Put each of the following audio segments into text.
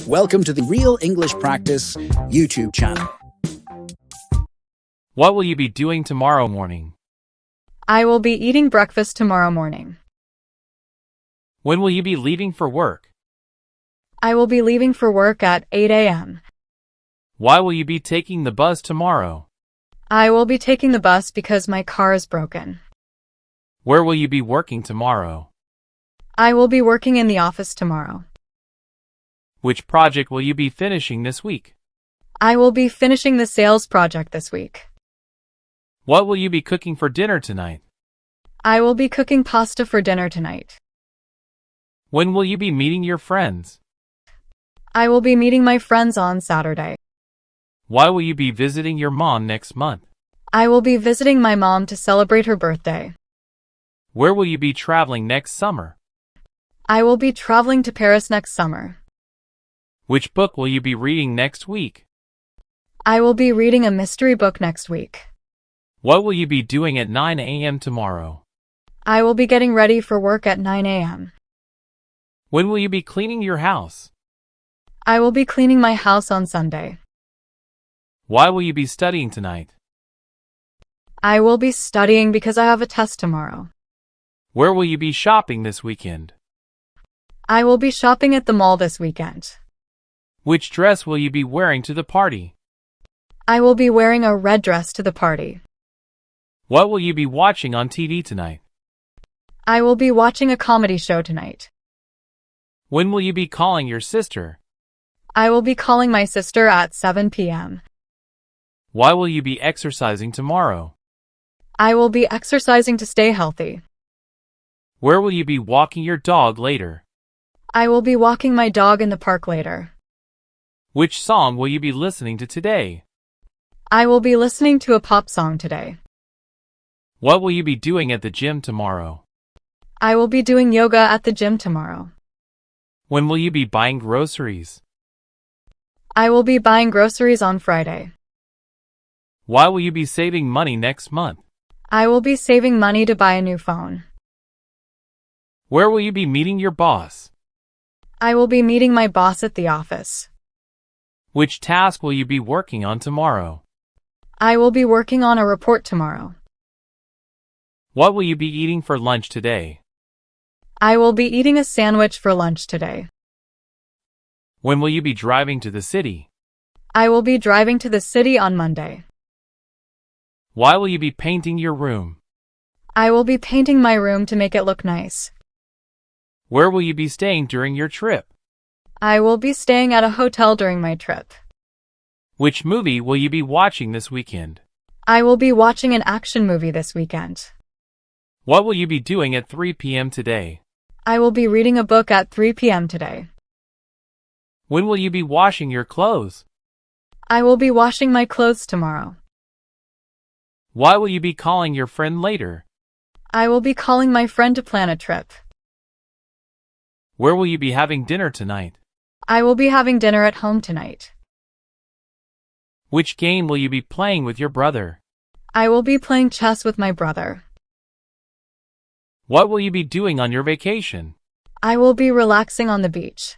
Welcome to the Real English Practice YouTube channel. What will you be doing tomorrow morning? I will be eating breakfast tomorrow morning. When will you be leaving for work? I will be leaving for work at 8 a.m. Why will you be taking the bus tomorrow? I will be taking the bus because my car is broken. Where will you be working tomorrow? I will be working in the office tomorrow. Which project will you be finishing this week? I will be finishing the sales project this week. What will you be cooking for dinner tonight? I will be cooking pasta for dinner tonight. When will you be meeting your friends? I will be meeting my friends on Saturday. Why will you be visiting your mom next month? I will be visiting my mom to celebrate her birthday. Where will you be traveling next summer? I will be traveling to Paris next summer. Which book will you be reading next week? I will be reading a mystery book next week. What will you be doing at 9 a.m. tomorrow? I will be getting ready for work at 9 a.m. When will you be cleaning your house? I will be cleaning my house on Sunday. Why will you be studying tonight? I will be studying because I have a test tomorrow. Where will you be shopping this weekend? I will be shopping at the mall this weekend. Which dress will you be wearing to the party? I will be wearing a red dress to the party. What will you be watching on TV tonight? I will be watching a comedy show tonight. When will you be calling your sister? I will be calling my sister at 7 p.m. Why will you be exercising tomorrow? I will be exercising to stay healthy. Where will you be walking your dog later? I will be walking my dog in the park later. Which song will you be listening to today? I will be listening to a pop song today. What will you be doing at the gym tomorrow? I will be doing yoga at the gym tomorrow. When will you be buying groceries? I will be buying groceries on Friday. Why will you be saving money next month? I will be saving money to buy a new phone. Where will you be meeting your boss? I will be meeting my boss at the office. Which task will you be working on tomorrow? I will be working on a report tomorrow. What will you be eating for lunch today? I will be eating a sandwich for lunch today. When will you be driving to the city? I will be driving to the city on Monday. Why will you be painting your room? I will be painting my room to make it look nice. Where will you be staying during your trip? I will be staying at a hotel during my trip. Which movie will you be watching this weekend? I will be watching an action movie this weekend. What will you be doing at 3 p.m. today? I will be reading a book at 3 p.m. today. When will you be washing your clothes? I will be washing my clothes tomorrow. Why will you be calling your friend later? I will be calling my friend to plan a trip. Where will you be having dinner tonight? I will be having dinner at home tonight. Which game will you be playing with your brother? I will be playing chess with my brother. What will you be doing on your vacation? I will be relaxing on the beach.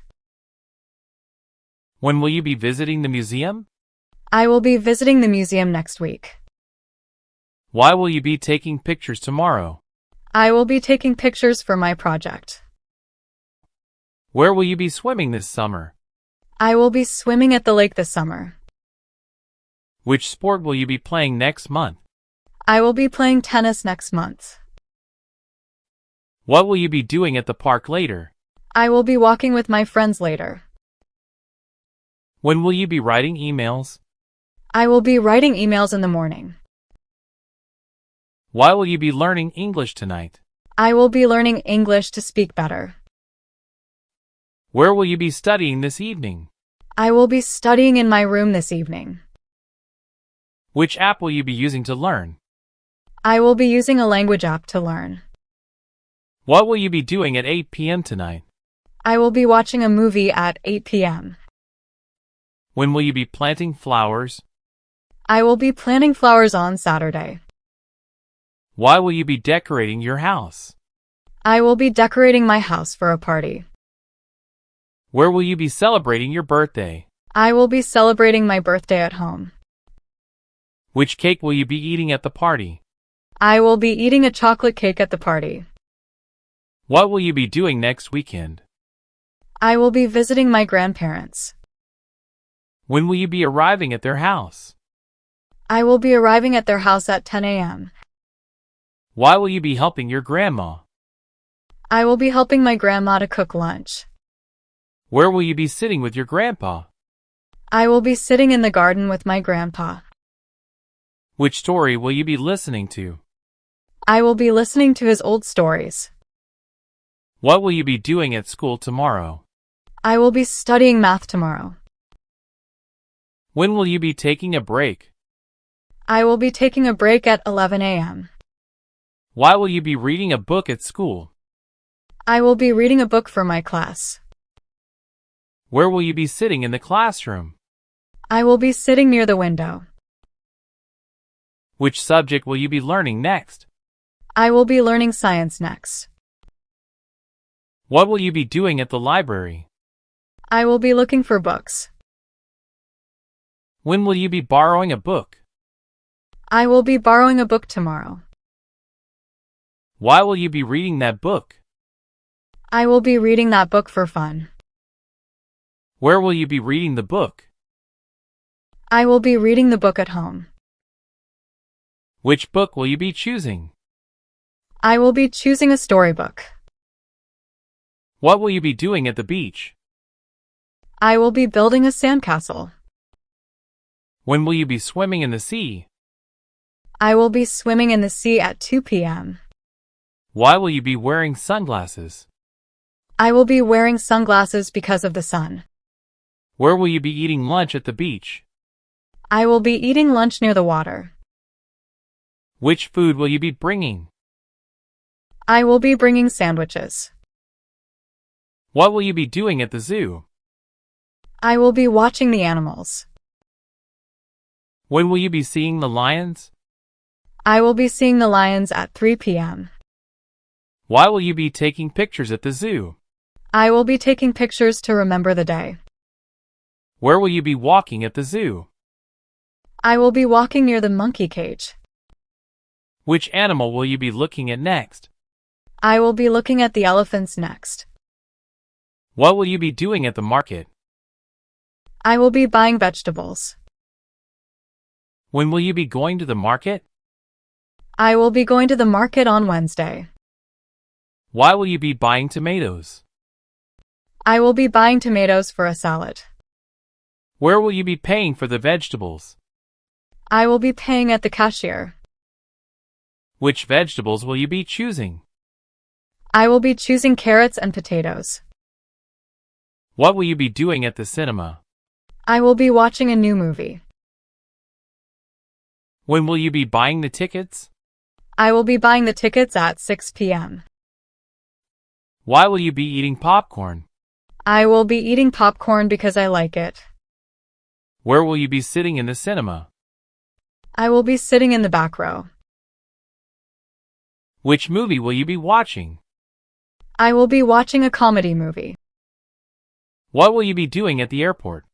When will you be visiting the museum? I will be visiting the museum next week. Why will you be taking pictures tomorrow? I will be taking pictures for my project. Where will you be swimming this summer? I will be swimming at the lake this summer. Which sport will you be playing next month? I will be playing tennis next month. What will you be doing at the park later? I will be walking with my friends later. When will you be writing emails? I will be writing emails in the morning. Why will you be learning English tonight? I will be learning English to speak better. Where will you be studying this evening? I will be studying in my room this evening. Which app will you be using to learn? I will be using a language app to learn. What will you be doing at 8 p.m. tonight? I will be watching a movie at 8 p.m. When will you be planting flowers? I will be planting flowers on Saturday. Why will you be decorating your house? I will be decorating my house for a party. Where will you be celebrating your birthday? I will be celebrating my birthday at home. Which cake will you be eating at the party? I will be eating a chocolate cake at the party. What will you be doing next weekend? I will be visiting my grandparents. When will you be arriving at their house? I will be arriving at their house at 10 a.m. Why will you be helping your grandma? I will be helping my grandma to cook lunch. Where will you be sitting with your grandpa? I will be sitting in the garden with my grandpa. Which story will you be listening to? I will be listening to his old stories. What will you be doing at school tomorrow? I will be studying math tomorrow. When will you be taking a break? I will be taking a break at 11 a.m. Why will you be reading a book at school? I will be reading a book for my class. Where will you be sitting in the classroom? I will be sitting near the window. Which subject will you be learning next? I will be learning science next. What will you be doing at the library? I will be looking for books. When will you be borrowing a book? I will be borrowing a book tomorrow. Why will you be reading that book? I will be reading that book for fun. Where will you be reading the book? I will be reading the book at home. Which book will you be choosing? I will be choosing a storybook. What will you be doing at the beach? I will be building a sandcastle. When will you be swimming in the sea? I will be swimming in the sea at 2 p.m. Why will you be wearing sunglasses? I will be wearing sunglasses because of the sun. Where will you be eating lunch at the beach? I will be eating lunch near the water. Which food will you be bringing? I will be bringing sandwiches. What will you be doing at the zoo? I will be watching the animals. When will you be seeing the lions? I will be seeing the lions at 3 p.m. Why will you be taking pictures at the zoo? I will be taking pictures to remember the day. Where will you be walking at the zoo? I will be walking near the monkey cage. Which animal will you be looking at next? I will be looking at the elephants next. What will you be doing at the market? I will be buying vegetables. When will you be going to the market? I will be going to the market on Wednesday. Why will you be buying tomatoes? I will be buying tomatoes for a salad. Where will you be paying for the vegetables? I will be paying at the cashier. Which vegetables will you be choosing? I will be choosing carrots and potatoes. What will you be doing at the cinema? I will be watching a new movie. When will you be buying the tickets? I will be buying the tickets at 6 p.m. Why will you be eating popcorn? I will be eating popcorn because I like it. Where will you be sitting in the cinema? I will be sitting in the back row. Which movie will you be watching? I will be watching a comedy movie. What will you be doing at the airport?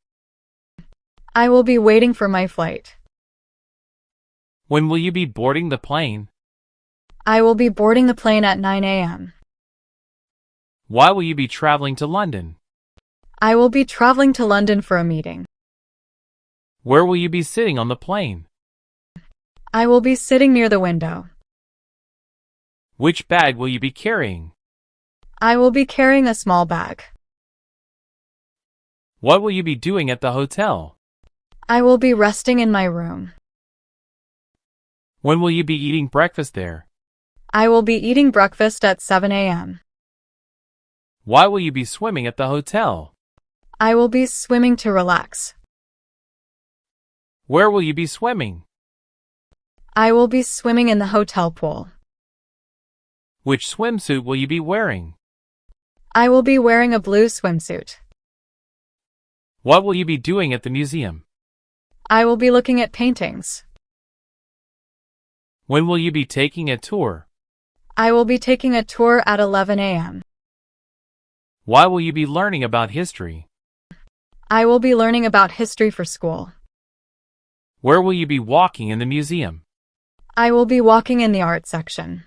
I will be waiting for my flight. When will you be boarding the plane? I will be boarding the plane at 9 a.m. Why will you be traveling to London? I will be traveling to London for a meeting. Where will you be sitting on the plane? I will be sitting near the window. Which bag will you be carrying? I will be carrying a small bag. What will you be doing at the hotel? I will be resting in my room. When will you be eating breakfast there? I will be eating breakfast at 7 a.m. Why will you be swimming at the hotel? I will be swimming to relax. Where will you be swimming? I will be swimming in the hotel pool. Which swimsuit will you be wearing? I will be wearing a blue swimsuit. What will you be doing at the museum? I will be looking at paintings. When will you be taking a tour? I will be taking a tour at 11 a.m. Why will you be learning about history? I will be learning about history for school. Where will you be walking in the museum? I will be walking in the art section.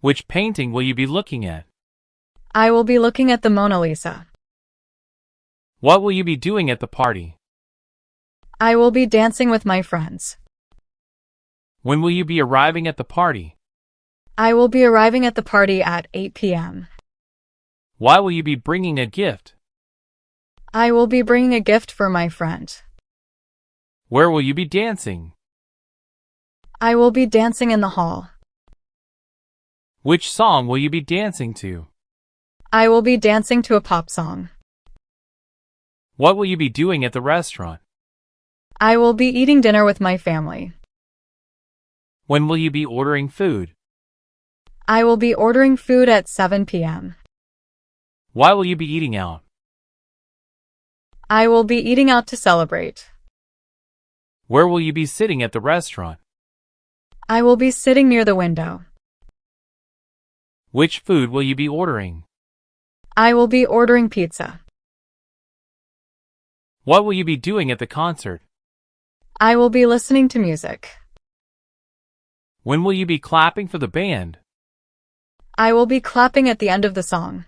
Which painting will you be looking at? I will be looking at the Mona Lisa. What will you be doing at the party? I will be dancing with my friends. When will you be arriving at the party? I will be arriving at the party at 8 p.m. Why will you be bringing a gift? I will be bringing a gift for my friend. Where will you be dancing? I will be dancing in the hall. Which song will you be dancing to? I will be dancing to a pop song. What will you be doing at the restaurant? I will be eating dinner with my family. When will you be ordering food? I will be ordering food at 7 p.m. Why will you be eating out? I will be eating out to celebrate. Where will you be sitting at the restaurant? I will be sitting near the window. Which food will you be ordering? I will be ordering pizza. What will you be doing at the concert? I will be listening to music. When will you be clapping for the band? I will be clapping at the end of the song.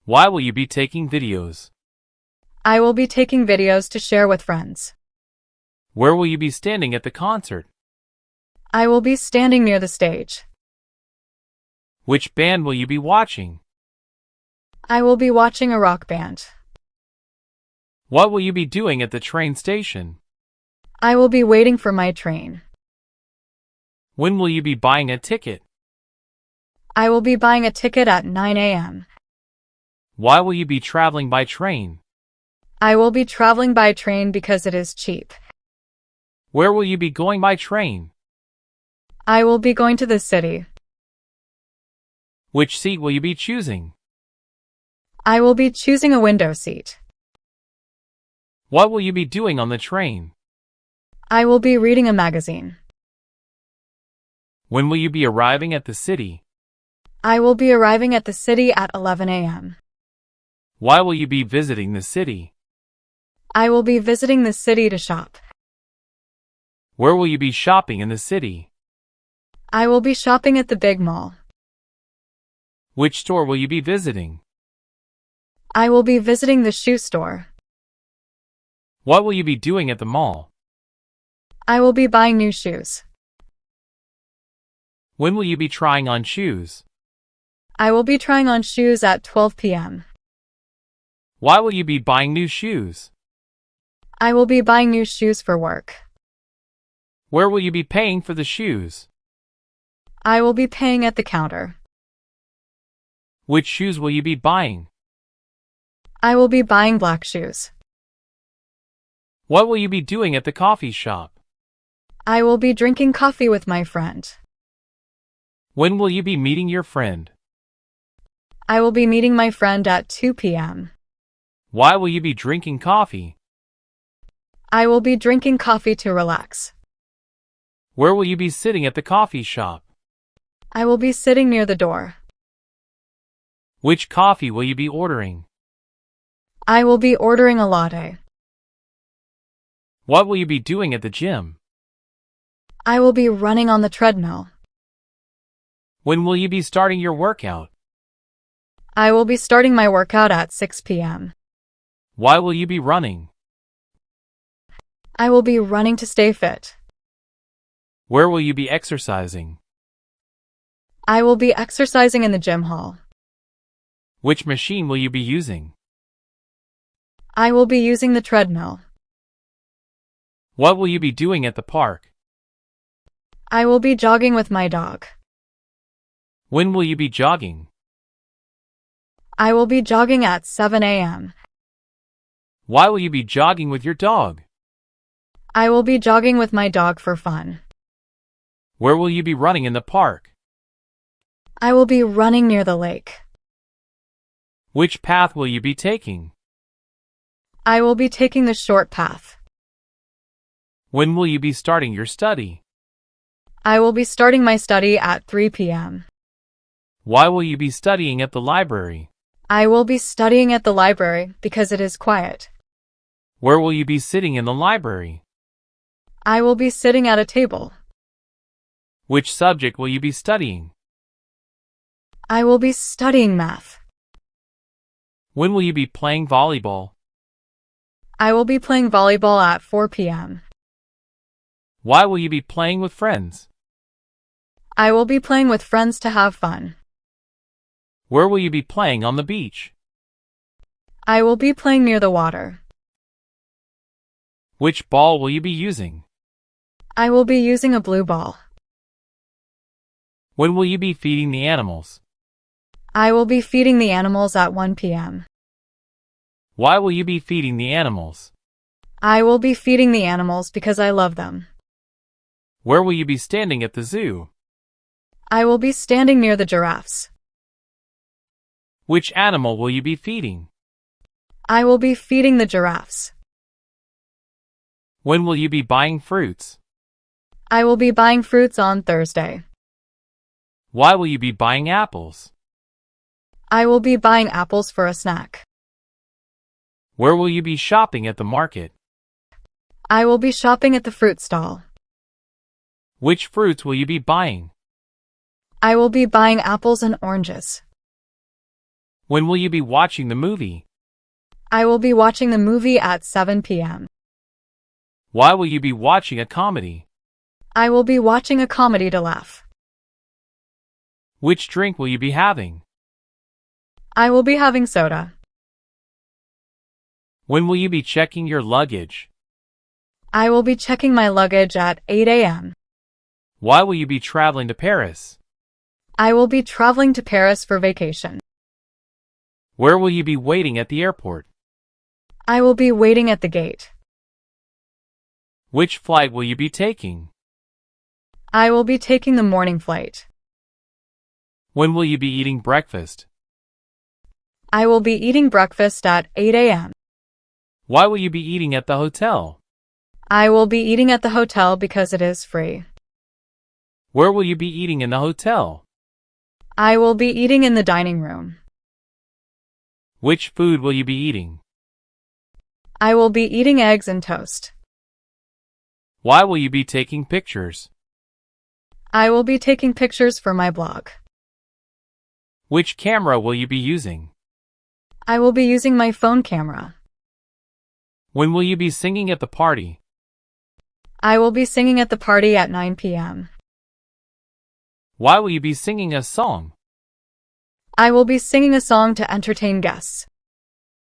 Why will you be taking videos? I will be taking videos to share with friends. Where will you be standing at the concert? I will be standing near the stage. Which band will you be watching? I will be watching a rock band. What will you be doing at the train station? I will be waiting for my train. When will you be buying a ticket? I will be buying a ticket at 9 a.m. Why will you be traveling by train? I will be traveling by train because it is cheap. Where will you be going by train? I will be going to the city. Which seat will you be choosing? I will be choosing a window seat. What will you be doing on the train? I will be reading a magazine. When will you be arriving at the city? I will be arriving at the city at 11 a.m. Why will you be visiting the city? I will be visiting the city to shop. Where will you be shopping in the city? I will be shopping at the big mall. Which store will you be visiting? I will be visiting the shoe store. What will you be doing at the mall? I will be buying new shoes. When will you be trying on shoes? I will be trying on shoes at 12 p.m. Why will you be buying new shoes? I will be buying new shoes for work. Where will you be paying for the shoes? I will be paying at the counter. Which shoes will you be buying? I will be buying black shoes. What will you be doing at the coffee shop? I will be drinking coffee with my friend. When will you be meeting your friend? I will be meeting my friend at 2 p.m. Why will you be drinking coffee? I will be drinking coffee to relax. Where will you be sitting at the coffee shop? I will be sitting near the door. Which coffee will you be ordering? I will be ordering a latte. What will you be doing at the gym? I will be running on the treadmill. When will you be starting your workout? I will be starting my workout at 6 p.m. Why will you be running? I will be running to stay fit. Where will you be exercising? I will be exercising in the gym hall. Which machine will you be using? I will be using the treadmill. What will you be doing at the park? I will be jogging with my dog. When will you be jogging? I will be jogging at 7 a.m. Why will you be jogging with your dog? I will be jogging with my dog for fun. Where will you be running in the park? I will be running near the lake. Which path will you be taking? I will be taking the short path. When will you be starting your study? I will be starting my study at 3 p.m. Why will you be studying at the library? I will be studying at the library because it is quiet. Where will you be sitting in the library? I will be sitting at a table. Which subject will you be studying? I will be studying math. When will you be playing volleyball? I will be playing volleyball at 4 p.m. Why will you be playing with friends? I will be playing with friends to have fun. Where will you be playing on the beach? I will be playing near the water. Which ball will you be using? I will be using a blue ball. When will you be feeding the animals? I will be feeding the animals at 1 p.m. Why will you be feeding the animals? I will be feeding the animals because I love them. Where will you be standing at the zoo? I will be standing near the giraffes. Which animal will you be feeding? I will be feeding the giraffes. When will you be buying fruits? I will be buying fruits on Thursday. Why will you be buying apples? I will be buying apples for a snack. Where will you be shopping at the market? I will be shopping at the fruit stall. Which fruits will you be buying? I will be buying apples and oranges. When will you be watching the movie? I will be watching the movie at 7 p.m. Why will you be watching a comedy? I will be watching a comedy to laugh. Which drink will you be having? I will be having soda. When will you be checking your luggage? I will be checking my luggage at 8 a.m. Why will you be traveling to Paris? I will be traveling to Paris for vacation. Where will you be waiting at the airport? I will be waiting at the gate. Which flight will you be taking? I will be taking the morning flight. When will you be eating breakfast? I will be eating breakfast at 8 a.m. Why will you be eating at the hotel? I will be eating at the hotel because it is free. Where will you be eating in the hotel? I will be eating in the dining room. Which food will you be eating? I will be eating eggs and toast. Why will you be taking pictures? I will be taking pictures for my blog. Which camera will you be using? I will be using my phone camera. When will you be singing at the party? I will be singing at the party at 9 p.m. Why will you be singing a song? I will be singing a song to entertain guests.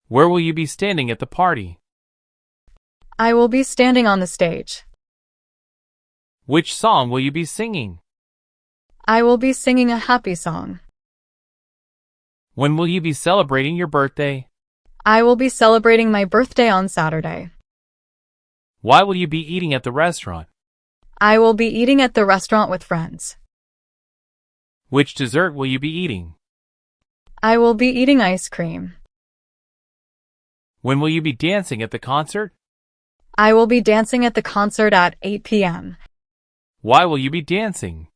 Where will you be standing at the party? I will be standing on the stage. Which song will you be singing? I will be singing a happy song. When will you be celebrating your birthday? I will be celebrating my birthday on Saturday. Why will you be eating at the restaurant? I will be eating at the restaurant with friends. Which dessert will you be eating? I will be eating ice cream. When will you be dancing at the concert? I will be dancing at the concert at 8 p.m. Why will you be dancing?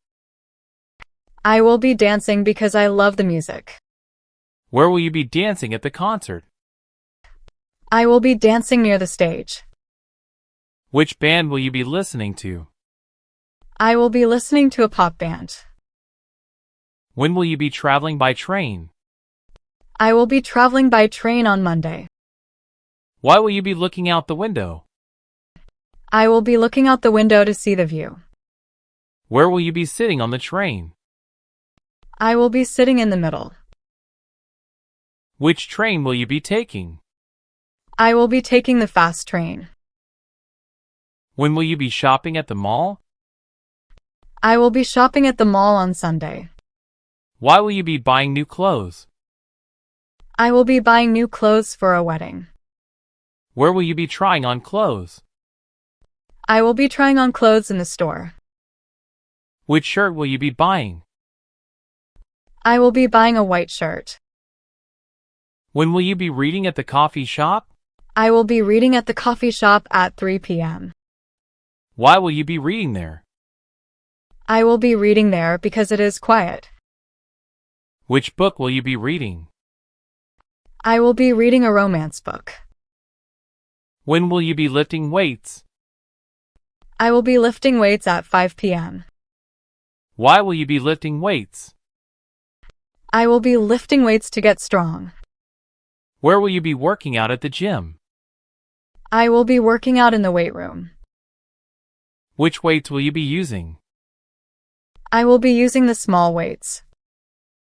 I will be dancing because I love the music. Where will you be dancing at the concert? I will be dancing near the stage. Which band will you be listening to? I will be listening to a pop band. When will you be traveling by train? I will be traveling by train on Monday. Why will you be looking out the window? I will be looking out the window to see the view. Where will you be sitting on the train? I will be sitting in the middle. Which train will you be taking? I will be taking the fast train. When will you be shopping at the mall? I will be shopping at the mall on Sunday. Why will you be buying new clothes? I will be buying new clothes for a wedding. Where will you be trying on clothes? I will be trying on clothes in the store. Which shirt will you be buying? I will be buying a white shirt. When will you be reading at the coffee shop? I will be reading at the coffee shop at 3 p.m. Why will you be reading there? I will be reading there because it is quiet. Which book will you be reading? I will be reading a romance book. When will you be lifting weights? I will be lifting weights at 5 p.m. Why will you be lifting weights? I will be lifting weights to get strong. Where will you be working out at the gym? I will be working out in the weight room. Which weights will you be using? I will be using the small weights.